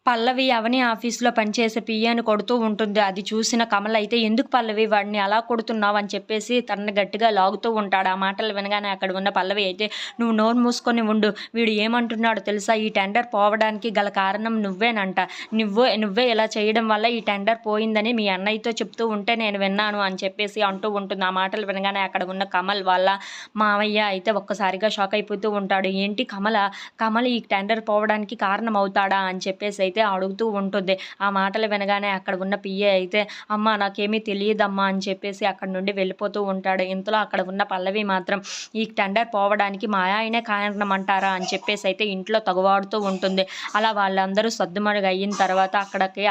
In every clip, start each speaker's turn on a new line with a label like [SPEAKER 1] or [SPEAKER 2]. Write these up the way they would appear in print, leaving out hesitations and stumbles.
[SPEAKER 1] పల్లవి అవని ఆఫీస్‌లో పనిచేసే పిఏని కొడుతూ ఉంటుంది. అది చూసిన కమల్ అయితే, "ఎందుకు పల్లవి వాడిని అలా కొడుతున్నావు?" అని చెప్పేసి తనని గట్టిగా లాగుతూ ఉంటాడు. ఆ మాటలు వినగానే అక్కడ ఉన్న పల్లవి అయితే, "నువ్వు నోరు మూసుకొని ఉండు. వీడు ఏమంటున్నాడో తెలుసా? ఈ టెండర్ పోవడానికి గల కారణం నువ్వేనంట. నువ్వే ఇలా చేయడం వల్ల ఈ టెండర్ పోయిందని మీ అన్నయ్యతో చెప్తూ ఉంటే నేను విన్నాను" అని చెప్పేసి అంటూ ఉంటుంది. ఆ మాటలు వినగానే అక్కడ ఉన్న కమల్ వాళ్ళ మావయ్య అయితే ఒక్కసారిగా షాక్ అయిపోతూ ఉంటాడు. ఏంటి కమల్ ఈ టెండర్ పోవడానికి కారణం అవుతాడా? అని చెప్పేసి అయితే అడుగుతూ ఉంటుంది. ఆ మాటలు వినగానే అక్కడ ఉన్న పిఏ అయితే, "అమ్మ నాకేమీ తెలియదమ్మా" అని చెప్పేసి అక్కడి నుండి వెళ్ళిపోతూ ఉంటాడు. ఇంతలో అక్కడ ఉన్న పల్లవి మాత్రం, "ఈ టెండర్ పోవడానికి మా ఆయనే కారణమంటారా?" అని చెప్పేసి అయితే ఇంట్లో తగువాడుతూ ఉంటుంది. అలా వాళ్ళందరూ సద్దుమణుగయిన తర్వాత అక్కడికి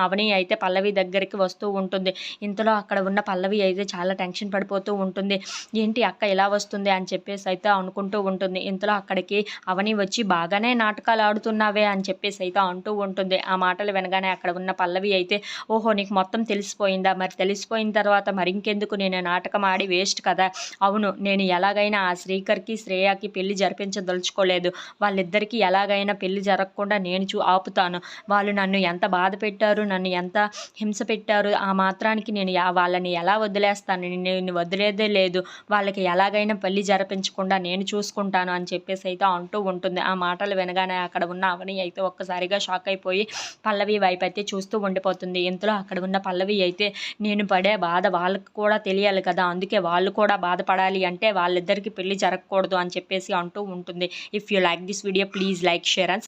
[SPEAKER 1] అవని అయితే పల్లవి దగ్గరికి వస్తూ ఉంటుంది. ఇంతలో అక్కడ ఉన్న పల్లవి అయితే చాలా టెన్షన్ పడిపోతూ ఉంటుంది. ఏంటి అక్క ఇలా వస్తుంది అని చెప్పేసి అయితే అనుకుంటూ ఉంటుంది. ఇంతలో అక్కడికి అవని వచ్చి, "బాగానే నాటకాలు ఆడుతున్నావే" అని చెప్పేసి అయితే అంటూ ఉంటుంది. ఆ మాటలు వినగానే అక్కడ ఉన్న పల్లవి అయితే, "ఓహో! నీకు మొత్తం తెలిసిపోయిందా? మరి తెలిసిపోయిన తర్వాత మరింకెందుకు నేను నాటకం ఆడి వేస్ట్ కదా! అవును, నేను ఎలాగైనా ఆ శ్రీకర్‌కి, శ్రేయకి పెళ్లి జరిపించదలుచుకోలేదు. వాళ్ళిద్దరికీ ఎలాగైనా పెళ్లి జరగకుండా నేను ఆపుతాను. వాళ్ళు నన్ను ఎంత బాధ పెట్టారు, నన్ను ఎంత హింస పెట్టారు, ఆ మాత్రానికి నేను వాళ్ళని ఎలా వదిలేస్తాను? నేను వదిలేదే లేదు. వాళ్ళకి ఎలాగైనా పెళ్లి జరిపించకుండా నేను చూసుకుంటాను" అని చెప్పేసి అయితే అంటూ ఉంటుంది. ఆ మాటలు వినగానే అక్కడ ఉన్న అవని అయితే ఒక్కసారిగా షాక్ అయిపోయి పల్లవి వైపైతే చూస్తూ ఉండిపోతుంది. ఇంతలో అక్కడ ఉన్న పల్లవి అయితే, "నేను పడే బాధ వాళ్ళకి కూడా తెలియాలి కదా! అందుకే వాళ్ళు కూడా బాధపడాలి అంటే వాళ్ళిద్దరికీ పెళ్లి జరగకూడదు" అని చెప్పేసి అంటూ ఉంటుంది. If you like this video please like, share and